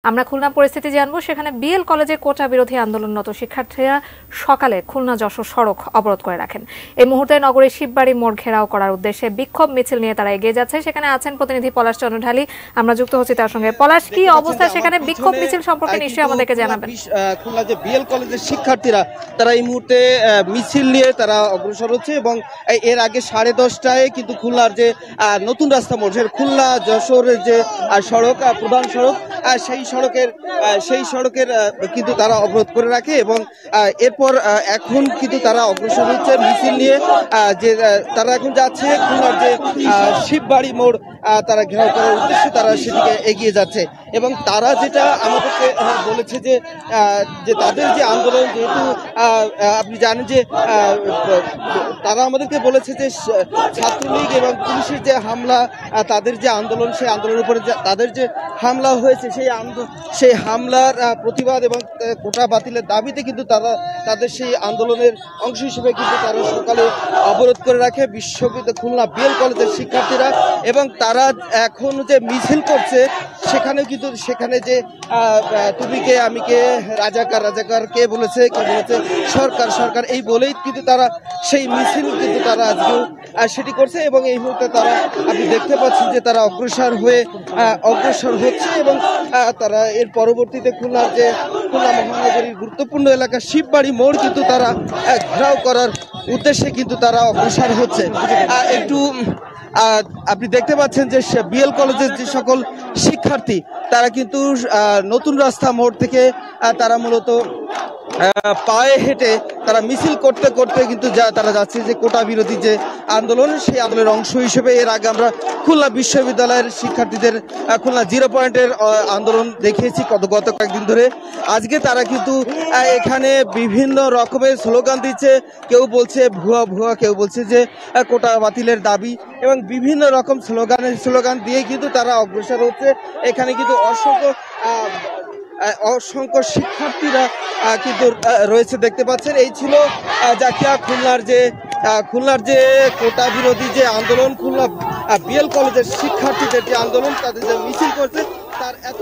আমরা খুলনা পরিস্থিতি জানবো। সেখানে বিএল কলেজে কোটা বিরোধী আন্দোলনরত শিক্ষার্থীরা সকালে খুলনা যশোর সড়ক অবরোধ করে রাখেন। এই মুহূর্তে নগরীর শিববাড়ি মোড় ঘেরাও করার উদ্দেশ্যে বিক্ষোভ মিছিল নিয়ে তারা এগিয়ে যাচ্ছে। সেখানে আছেন প্রতিনিধি পলাশ চন্দ্র ঢালী, আমরা যুক্ত হচ্ছি তার সঙ্গে। পলাশ, কি অবস্থা সেখানে? বিক্ষোভ মিছিল সম্পর্কে নিশ্চয়ই আমাদেরকে জানাবেন। খুলনা যে বিএল কলেজের শিক্ষার্থীরা তারা এই মুহূর্তে মিছিল নিয়ে তারা অগ্রসর হচ্ছে এবং এর আগে 10:30টায় কিন্তু খুলনার যে নতুন রাস্তা মোড়, খুলনা যশোরের যে সড়ক, প্রধান সড়ক, সেই সড়কের কিন্তু তারা অবরোধ করে রাখে এবং এরপর এখন কিন্তু তারা অগ্রসর হচ্ছে মিছিল নিয়ে। যে তারা এখন যাচ্ছে খুলনার যে শিববাড়ি মোড় তারা ঘেরাও করার উদ্দেশ্যে তারা সেদিকে এগিয়ে যাচ্ছে এবং তারা যেটা আমাদেরকে বলেছে যে তাদের যে আন্দোলন, যেহেতু আপনি জানেন যে তারা আমাদেরকে বলেছে যে ছাত্রলীগ এবং পুলিশের যে হামলা, তাদের যে আন্দোলন, সেই আন্দোলনের উপরে তাদের যে হামলা হয়েছে, সেই হামলার প্রতিবাদ এবং কোটা বাতিলের দাবিতে কিন্তু তারা তাদের সেই আন্দোলনের অংশ হিসেবে কিন্তু তারা সকালে অবরোধ করে রাখে বিশ্ববিদ্যালয় খুলনা বিএল কলেজের শিক্ষার্থীরা। এবং তারা এখন যে মিছিল করছে সেখানে যে তুমি কে আমি কে, রাজাকার কে বলেছে সরকার এই বলেই কিন্তু তারা সেই মিছিল কিন্তু তারা আজকেও সেটি করছে এবং এই মুহূর্তে তারা, আপনি দেখতে পাচ্ছেন যে তারা অগ্রসর হচ্ছে এবং তারা এর পরবর্তীতে খুলনা মহানগরীর গুরুত্বপূর্ণ এলাকা শিববাড়ি মোড় কিন্তু তারা ঘেরাও করার উদ্দেশ্যে কিন্তু তারা অগ্রসর হচ্ছে। আপনি দেখতে পাচ্ছেন যে বিএল কলেজের যে সকল শিক্ষার্থী তারা কিন্তু নতুন রাস্তা মোড় থেকে তারা মূলত পায়ে হেঁটে তারা মিছিল করতে করতে কিন্তু তারা যাচ্ছে যে কোটা বিরোধী যে আন্দোলন, সেই আন্দোলনের অংশ হিসেবে এর আগে আমরা খুলনা বিশ্ববিদ্যালয়ের শিক্ষার্থীদের খুলনা 0 পয়েন্টের আন্দোলন দেখিয়েছি গত কয়েকদিন ধরে। আজকে তারা কিন্তু এখানে বিভিন্ন রকমের স্লোগান দিচ্ছে, কেউ বলছে ভুয়া, কেউ বলছে যে কোটা বাতিলের দাবি, এবং বিভিন্ন রকম স্লোগান দিয়ে কিন্তু তারা অগ্রসর হচ্ছে। এখানে কিন্তু অসংখ্য শিক্ষার্থীরা কিন্তু রয়েছে, দেখতে পাচ্ছেন। এই ছিল জাকিয়া খুলনার যে কোটা বিরোধী যে আন্দোলন, খুলনা বিএল কলেজের শিক্ষার্থীদের যে আন্দোলন, তাদের যে মিছিল করছে তার এত